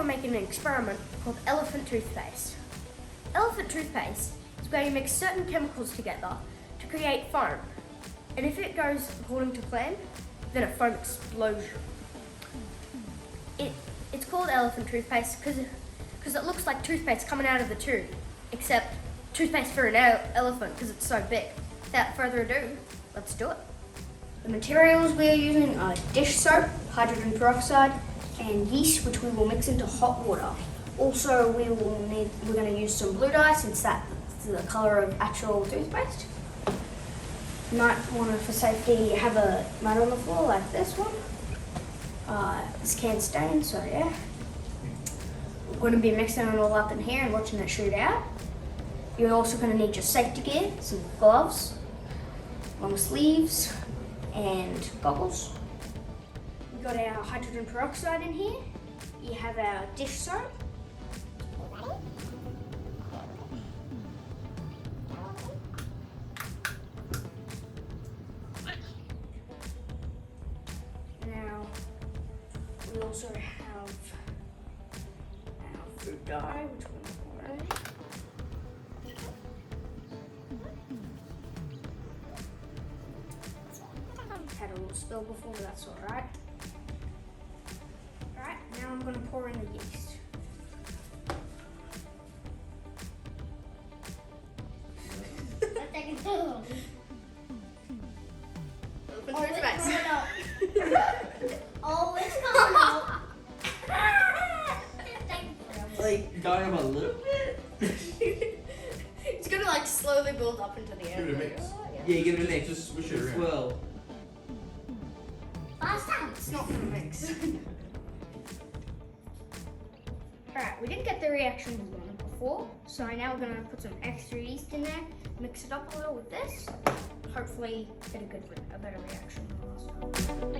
making an experiment called elephant toothpaste. Elephant toothpaste is where you mix certain chemicals together to create foam. And if it goes according to plan, then a foam explosion. It's called elephant toothpaste because it looks like toothpaste coming out of the tube, except toothpaste for an elephant because it's so big. Without further ado, let's do it. The materials we are using are dish soap, hydrogen peroxide, and yeast, which we will mix into hot water. Also, we're going to use some blue dye since that's the colour of actual toothpaste. You might want to, for safety, have a mat on the floor like this one. This can stain, so yeah. We're going to be mixing it all up in here and watching it shoot out. You're also going to need your safety gear, some gloves, long sleeves, and goggles. We've got our hydrogen peroxide in here. You have our dish soap. Now, we also have our food dye, which we're already. Had a little spill before, but that's alright. Alright, now I'm going to pour in the yeast. That's taking too long. Open toothpaste. Oh, it's coming out. Like, going up a little bit? It's going to like slowly build up into the air. Give it a mix. Yeah, give it a mix. Just swish it around. Well, Last time. It's not going to mix. Alright, we didn't get the reaction we wanted before, so now we're going to put some extra yeast in there, mix it up a little with this, hopefully get a better reaction than last time.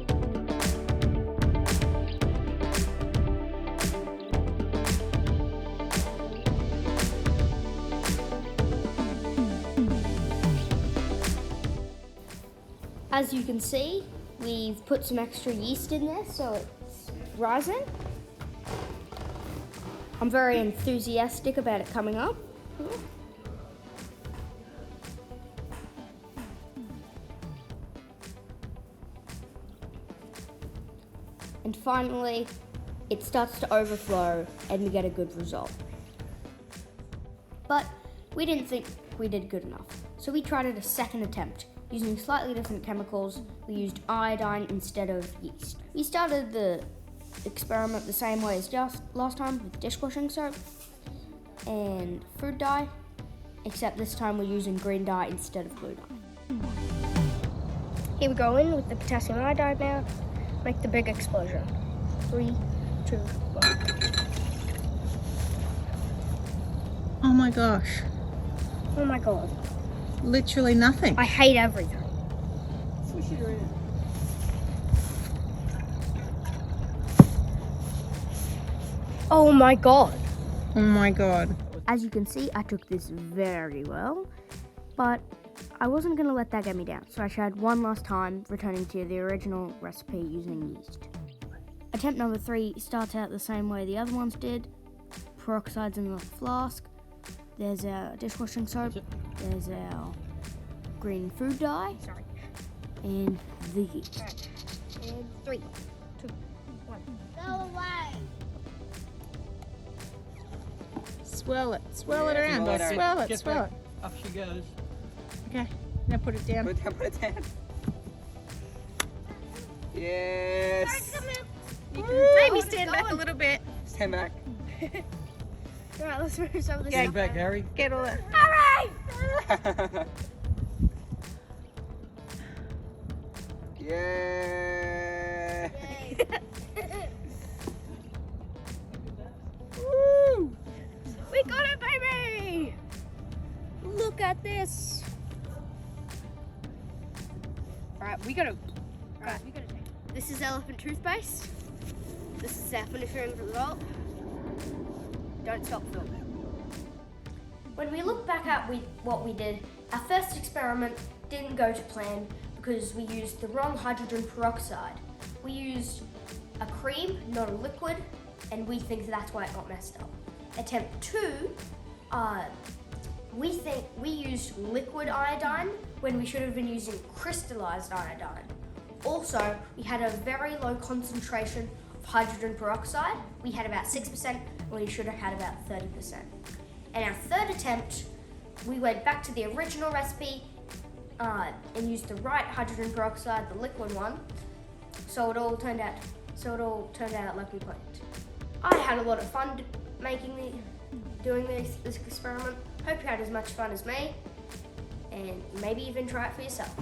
As you can see, we've put some extra yeast in there so it's rising. I'm very enthusiastic about it coming up. And finally, it starts to overflow and we get a good result. But we didn't think we did good enough, so we tried it a second attempt. Using slightly different chemicals, we used iodine instead of yeast. We started the experiment the same way as just last time with dishwashing soap and food dye, except this time we're using green dye instead of blue dye. Here we go in with the potassium iodide now, make the big explosion. 3, 2, 1. Oh my gosh. Oh my god. Literally nothing. I hate everything. swish it around. Oh my god. Oh my god. As you can see, I took this very well, but I wasn't going to let that get me down, so I tried one last time, returning to the original recipe using yeast. Attempt number 3 starts out the same way the other ones did. Peroxide's in the flask. There's our dishwashing soap. There's our green food dye. And the yeast. And 3, 2, 1. Go away. Swirl it. Swirl it around. Swirl it. Swirl it. Up she goes. Okay. Now put it down. Put it down. Yes. You can maybe stand back a little bit. Stand back. Alright, let's move some of this Stand stuff back, out. Harry. Get all that. Hurry! Yeah. Woo! We got it, baby! Look at this. Alright, we gotta take. This is elephant toothpaste. This is our finishing result. Don't stop filming. When we look back at what we did, our first experiment didn't go to plan because we used the wrong hydrogen peroxide. We used a cream, not a liquid, and we think that's why it got messed up. Attempt 2, we think we used liquid iodine when we should have been using crystallized iodine. Also, we had a very low concentration of hydrogen peroxide. We had about 6%, when we should have had about 30%. And our third attempt, we went back to the original recipe and used the right hydrogen peroxide, the liquid one. So it all turned out like we planned. I had a lot of fun doing this experiment. Hope you had as much fun as me, and maybe even try it for yourself.